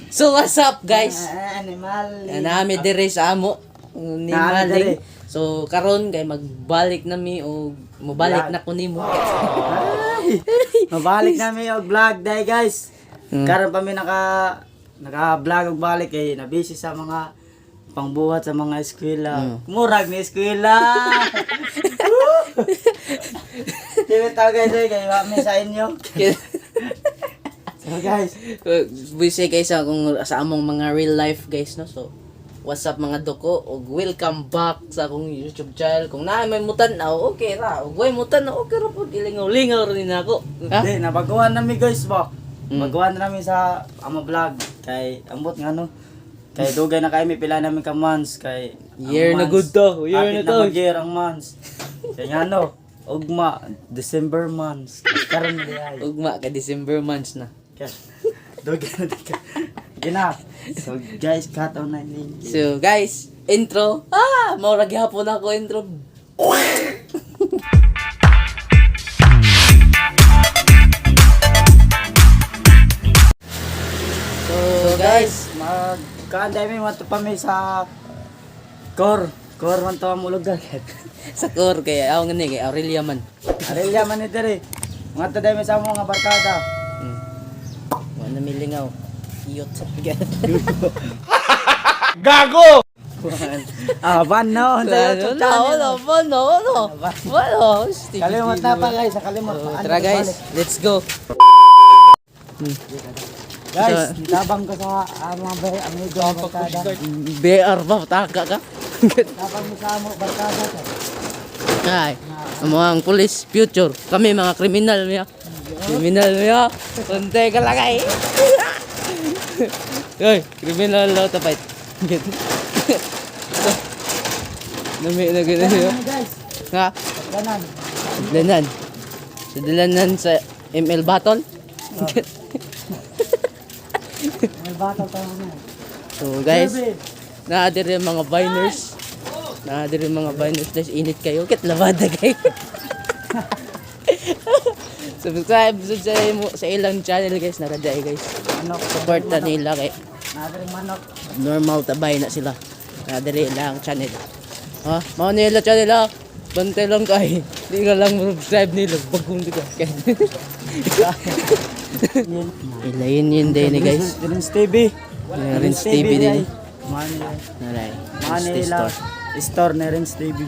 So what's up guys? Animal. Nami dire sa amo ni Nami diri. Maling. So karon kay magbalik nami o mobalik na ko nimo. Mabalik namin yung vlog day guys. Karon pa mi naka-vlog og balik kay nabisi sa mga pangbuhat sa mga eskwela. Murag ni eskwela. Dili ta guys kay wa mi sa inyo. So guys, Busy guys sa among mga real life guys no. So what's up mga doko og welcome back sa akong YouTube channel. Kung naa may mutan-aw okay ra. Ug way mutan-aw okay ra pud ilingaw-lingaw rin nako. di nabaguhan nami guys ba. Baguhan na namin sa amo vlog kay ambot nga no. Kay dugay na kay mi pila namin ka months kay Year ang na good to. Year na to. Year ang months. Kay nga no, ugma December months. Karon di ay. Ugma ka December months na. Kaya, dugay na di ka. Gina. So guys, cut on na ni. So guys, intro. Mao ra gyapon ako intro. So guys, magkaanday mi want pa mi sa core man to mo lugar. Sa core kay aw ngani kay Aurelia man. Arelia man ni diri. Mga taday mi sa mga barkada. Wa na milingaw. Iyot sa pigat. Gago! Ban no. No. Kalimot na pa guys, kalimot pa. Tara guys, let's go. Guys, tabang ko sa mga amigo ng barkada. BR ba taka ka? Tabang mo sa amo barkada. Ay, ang police future. Kami mga kriminal niya. Kriminal niya. Untay ka lagay. Hoy, kriminal lo tapait. Nami na ganun niya. Guys, Ha? ganan. Dalanan. Sa dalanan sa ML battle. May battle tayo na. So guys, naadir yung mga viners. Naadir yung mga viners. Guys, init kayo. Kit labada kayo. Subscribe sa ilang channel guys. Nakadya guys. Manok. Support na nila kay Nader manok. normal tabay na sila. Naadir ilang channel. Ha? Mao nila channel ha. Bantay lang kay. Di ka lang subscribe nila. Bagong di ka. Ilayin yun din ni guys. Rins TV. Rins TV din. Manila. Naray. Manila. Store na Rins TV.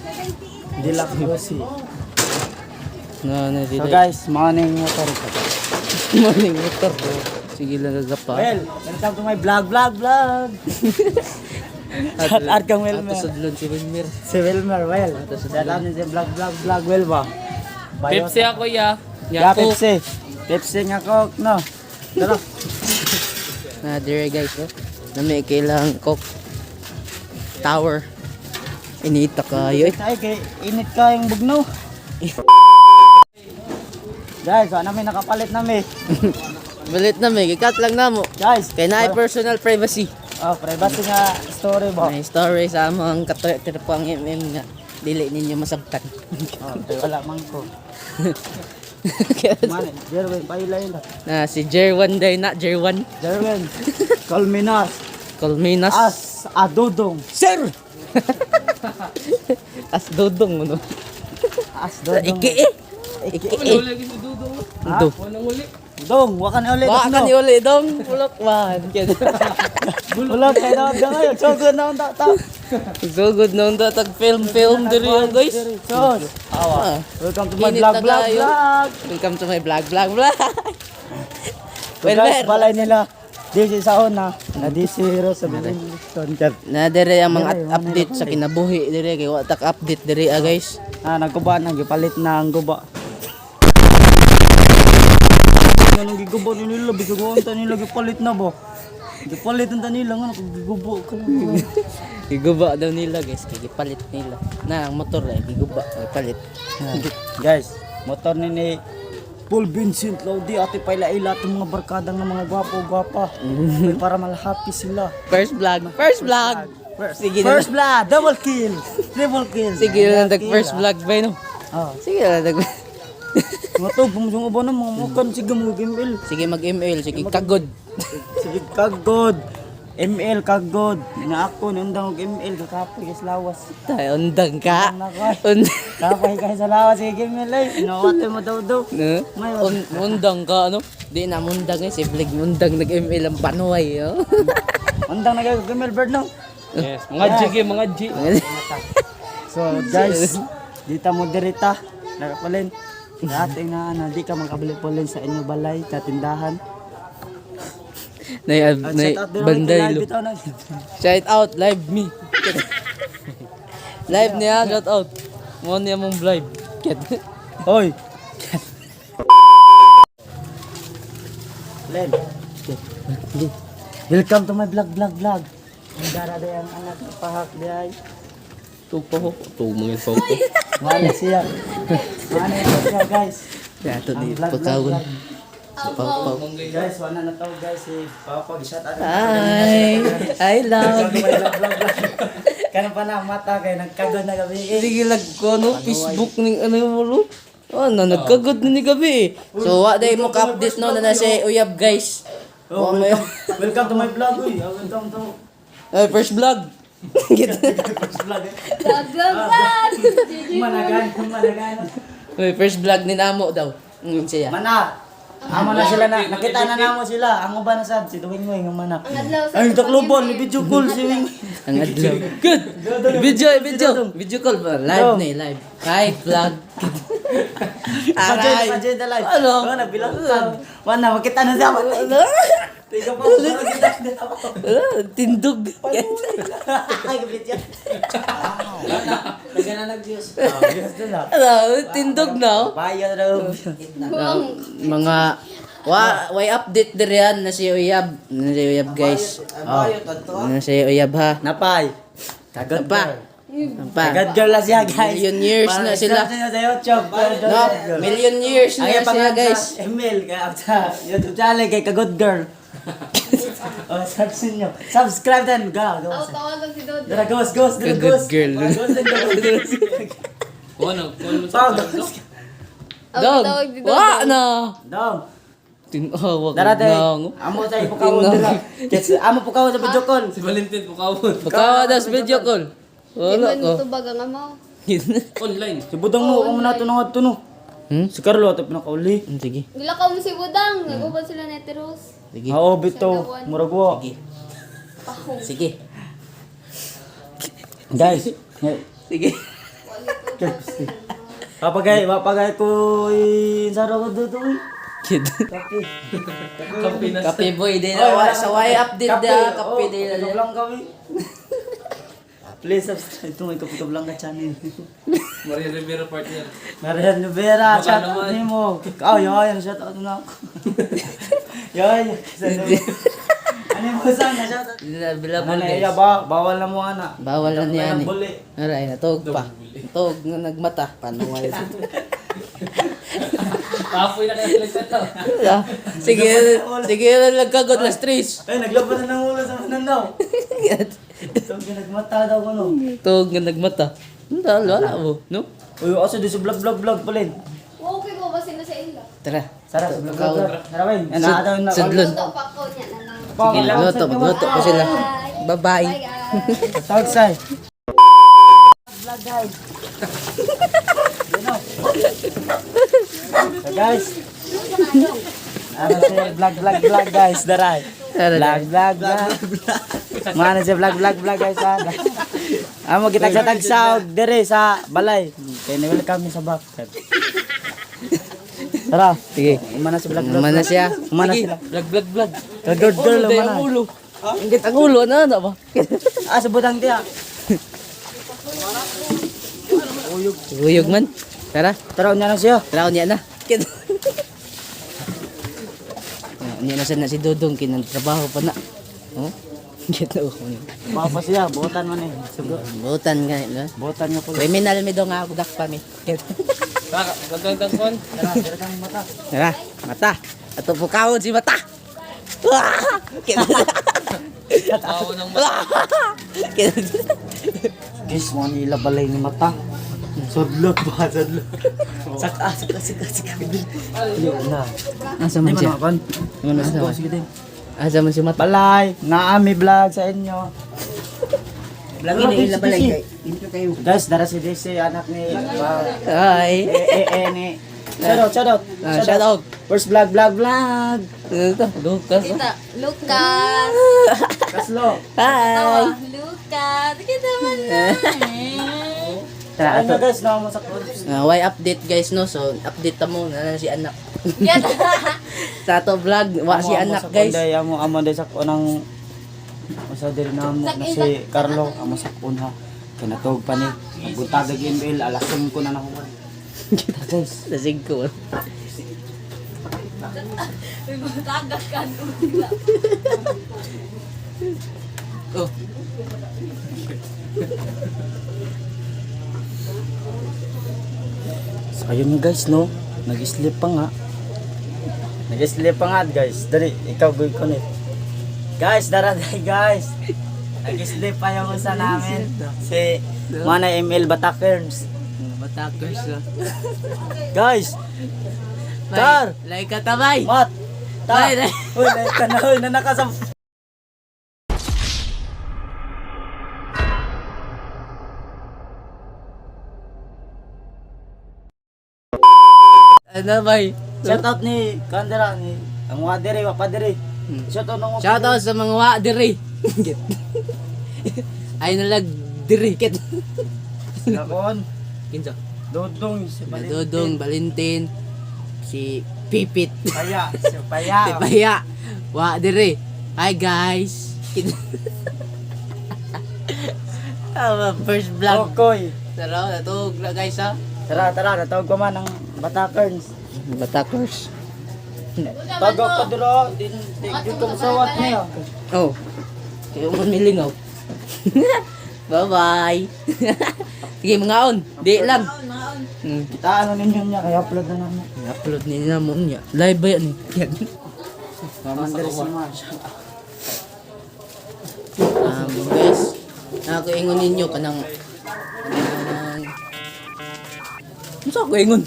Dilak Yosi. No, So dito. guys, morning motor ko. Morning motor ko. Sige lang gagapa. Well, welcome to my vlog. Shout out kang Wilmer. Ato sudlon si Wilmer. Si Wilmer, well. Shout out ni si vlog, well ba? Pepsi ako ya. Yeah, Pepsi. Pepsi nga Coke, no? Tara. Dire guys, oh. Nami kailangan coke. Tower. Inita kayo. Ay, kay init ka yung bugno. Guys, ano namin nakapalit namin. Balit na may gikat lang namo. Guys, Kay na personal privacy. privacy nga story ba? May story sa among katrapang MM nga dili ninyo masabtan. Wala man ko. Mane, Jerwin, pailayin na. Na si Jerwan day na Jerwan. Jerwin, Colminas, Colminas. Adodong. Sir. As dodong no. Dodong. Iki. Ha? Do. Dong, wakan ulit. Wa kan uli dong pulok man. Wala kay daw ngayon. So good na ang tata. So good nung tag film diri yan guys. Sos. Awa. Welcome to my Init vlog. na kayo. Welcome to my vlog. So guys, balay nila. This is na DC Hero sa Biliston. Na dire ang mga update sa kinabuhi dire kay wa tak update dire guys. Nagkuba na gipalit na ang guba. Nang gigubo ni nila bisag ta nila gipalit na ba. Gipalit ta nila nga gigubo ka lang. Giguba daw nila guys, kay gipalit nila. Na ang motor ay giguba, gipalit. Guys, motor ni Paul Vincent Laudi ate paila-ila itong mga barkada ng mga gwapo-gwapa. Para malhappy sila. First vlog. Sige na. First blood, double kill. Triple kill. Sige na nag first vlog ba no? Oh. Sige na nag Mga to, pumusong ba na mga mukan. Sige mo, ML. Sige mag-ML, sige kagod. Sige, kagod. ML, kagod. Nga ako, nundang og ML, kakapoy kas lawas. Tay, undang ka. Undang na ka. Undang. Kapay ka sa lawas, sige ML ay. Inawate mo daw. No? May Undang ka, ano? Di na mundang eh, si Blig mundang nag-ML ang panuay, oh. Undang na kayo, ML bird no? Yes, mga G, mga G. So guys, dita mo dirita. Nakapalin. Dati nga na di ka makabalik-palin sa inyo balay, katindahan. Nay, banday lo. Bitaw na. Shout out, live me. Live niya, shout out. Mo niya mong live. Hoy. Len. Welcome to my vlog. Ang dara day ang anak ng pahak day. Tupo, mga photo. Mana siya. Mana siya guys. Ya to di Ang vlog, pagkawon. vlog. Pau. Guys, wala na tao guys si Papa gisat ano. I love you. Vlog. Kana pa na mata kay nagkagod na gabi. Sige lag ko no Facebook ning ano mo lo. Oh, na nagkagod ni gabi. So wa day mo ka-update no na si Uyab guys. Oh, welcome to my vlog. Uy. Welcome to First vlog. first vlog. Managan. First vlog ni Namo daw. Siya. Mana. Amo na sila na. Nakita na namo sila. Ang uban na sad si Tuwing Wing ang mana. Ay taklubon ni video call si Wing. Ang adlaw. Good. Video call ba? Live ni, live. Hi vlog. Aray. Pajay live. Ano? Oh, nabilang ka. Mana makita na siya. Tiga pa. Tindog. Ay, gabit yan. Nagana nag-views. Views din na. Tindog na. Bayo daw. Mga way update dire yan na si Uyab. Na si Uyab guys. Na si Uyab ha. Napay. Kagad Pa. Pa. Kagad girl na siya guys. Million years na sila. Sa YouTube. No, million years na sila guys. Email kaya sa YouTube channel kay Kagod Girl. Oh, search niyo. Subscribe din. Go. Tawagan si Dodo. Dara ghost. Dara Kagod ghost. girl. Ano, kung sa Dog. Tawag si Dodo. Wa na. Dong. Tinawag Dara tay. na. Amo sa ipukawon dira. Yes, amo pukawon sa video call. si Valentin Pukawon. Pagkawa das video call. Wala Iman ko. ito baga nga mo. Online. Si Budang mo amo na tunong adto no. Si Carlo at pinakauli. Sige. Gilakaw mo si Budang. Nagubad sila na Teros. Sige. Oo, bito. Muragwa. Sige. Pahong. Sige. Guys, Sige. papagay ko sa ko dito. Kid. Kampinas. Kape boy din na sa way update da kape din na. lang kami. Please subscribe to my Kape Kablang ka channel. Maria Rivera partner. Marian Rivera, Baka shout naman. out mo. Yan, shout out na ako. Yan. Ano mo sang na shout out? Bilabol Ano guys. iya ba? Bawal na mo ana. Bawal na niya ni. Buli. Aray, natog pa. Tog nga nagmata. Panuway. Kapoy na kaya sila sa Sige, sige nagkagod na stress. Ay, naglaban na ng ulo sa mananaw. Ito, nagmata daw ko no. Tog nga nagmata. Wala mo, no? Uy, also di sa vlog pala. Okay ko ba sila sa ila? Tara. Sarap sa vlog. Tara ba? Sudlon. Ito pa ko niya na lang. Sige, magluto pa sila. Bye-bye. Bye guys. Tawag say. Vlog guys. So guys. Ano siya vlog guys, daray. Vlog. Mana siya vlog guys ha. Amo kita sa tagsaw dire sa balay. Kaya welcome sa back. Tara. Sige. Umana si vlog. Umana siya. Umana Sige, sila. vlog. Kagod girl Ulo, umana. ang ulo. Ingit ang ulo, ano ba? Ah, sa butang tiya. Uyog man. Tara. Tara unya na siya. Tara, niya na. Niya na sana si Dodong kinang trabaho pa na. Oh? Kita ko. Papa siya, buotan man eh. Sugo. Butan nga, no? Buotan nga pala. Criminal mi do nga ako dak pa mi. Gagandang kon. Tara, tira kang mata. Tara, mata. Ato po kawon si mata. Wah! Kawo ng Guys, mo nila balay ni mata. Sudlot ba? Sudlot. Saka. Yun na. Asa Hindi man mo siya? nakakon. Hindi mo Asa nasuko. man? Sige din. Asa man si Mat? Balay. Naami vlog sa inyo. Lagi na ila balay kay. Guys, dara si DC, anak ni... Hi. ni... Shout out. Shout out. First vlog. Ito, Lucas. Kita, Lucas. Kaslo. Hi. Lucas. Kita man na. Tara, ato. Guys, naman mo sa Why update guys no? So update ta mo na si anak. Yan. Sa ato vlog, wa si anak guys. Amo day sa kunang usa diri na mo na si Carlo amo sa kuna. Kinatog pa ni. Buntag ag email alas 5 ko na nako. Guys, Lasig ko. Tagak ka. Oh. so ayun nga guys no. Nag-sleep pa nga. Guys. Dali, ikaw guy ko ni. Guys, dara guys. Nag-sleep pa yung isa namin. Si Mana ML Batakerns. Batakers. Guys, Car! Like ka tabay. Mat! Ta! Bay, bay. Uy, like ka na, uy, nanakasam... Ano bay? Shout out ni Kandera ni ang wadere wa padere. Shout out nung Shout out sa mga wa diri. Ay nalag diri ket. Lakon. Kinsa? Dodong si Dodong Valentin si Pipit. Paya, si Si Paya. Paya. Wa diri. Hi guys. First vlog. Okoy. Tara, natug na guys ha. Tara, natawag ko man ang Batakerns. Batakers. Tagak pa dira, di ko masawat niya. Oh. Kayo man milingaw. Bye-bye. Sige, mga on. Di lang. Kita ano ninyo niya, kaya upload na namin. I-upload niya na mo niya. Live ba yan? Yan. Naman diri si Marsh. Guys. Ako ingon ninyo kanang ano sa ako ingon?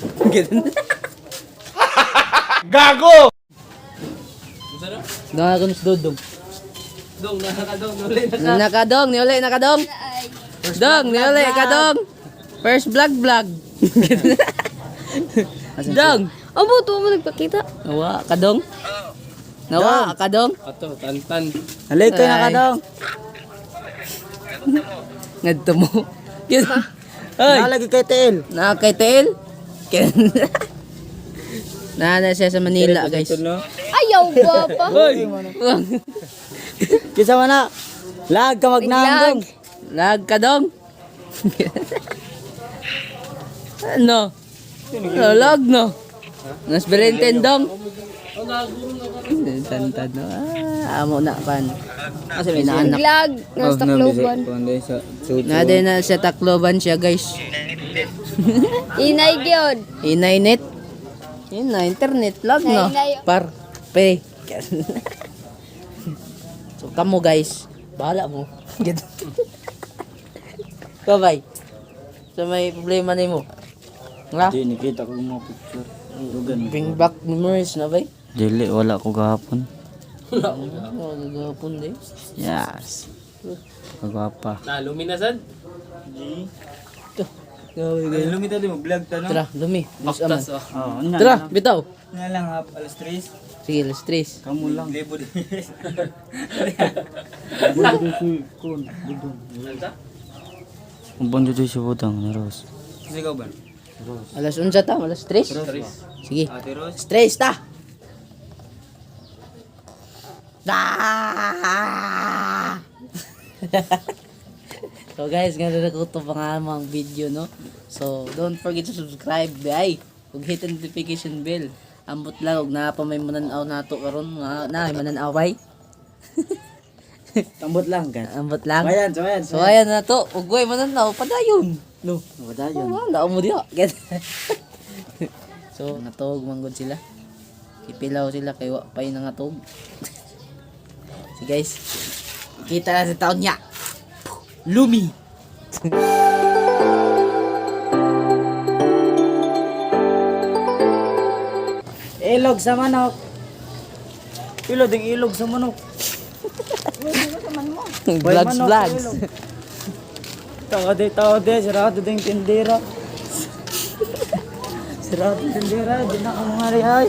Gago! Sarap. Nakakon sa dodong. Dong, nakakadong. Uli na. Nakadong, ni uli nakadong. Dong, ni uli kadong. First vlog. Dong. Abo, tuwa mo nagpakita. Nawa, kadong. Nawa, kadong. Ato, tantan. Halay ko na Ay. kadong. Ngadto mo. Ay, Nalagi kay TL. nakakay tail. Na siya sa Manila, guys. Ayaw, guwapa. Hoy. Kisa mo na. Lag ka magnangdong. Lag ka dong. Ano? Lag no. Nas Valentine dong. Tantan no. Amo na kan. Kasi may naanak. Vlog. Nasa Tacloban. Nade na siya Tacloban siya, guys. Inay gyud. Inay net. Ina internet lag no. Inay. Par pe. So kamo guys, bahala mo. Bye. So may problema nimo. Nga? Di, nakita ko mga picture. Lugan. Bring back memories na bay. Dili, wala ko kahapon. Wala gagapon din. Yes. Magwapa. Na, luminasan. Lumita di mo, vlog ta Tara, lumi. Mas aman. Baktas, oh. Oo, ano Tara, bitaw. Nga lang, alas 3. Sige, alas 3. Kamu lang. Libo di. Kumpon dito si Budang, ni Ros. Sigaw ba? Alas 11 ta, alas 3. Sige. Ate Ros. Stress ta. Ah! So guys, ganun na ko ito pa nga mga video, no? So, don't forget to subscribe, ay! Huwag hit ang notification bell. Ambot lang, huwag na pa may mananaw na ito karon na may mananaway. Tambot lang, guys. Ambot lang. Ayan. So, ayan na to. Huwag may mananaw, padayon. No. Wala yun. Wala mo diha. So, natog manggod sila. Kipilaw sila kay wa pay nangatog. So guys, kita na sa taon niya. Lumi. Ilog sa manok. Pilo ding ilog sa manok. Vlogs, vlogs. Tao de, sarado ding tindera. Sarado tindera, di na ako mga rihay.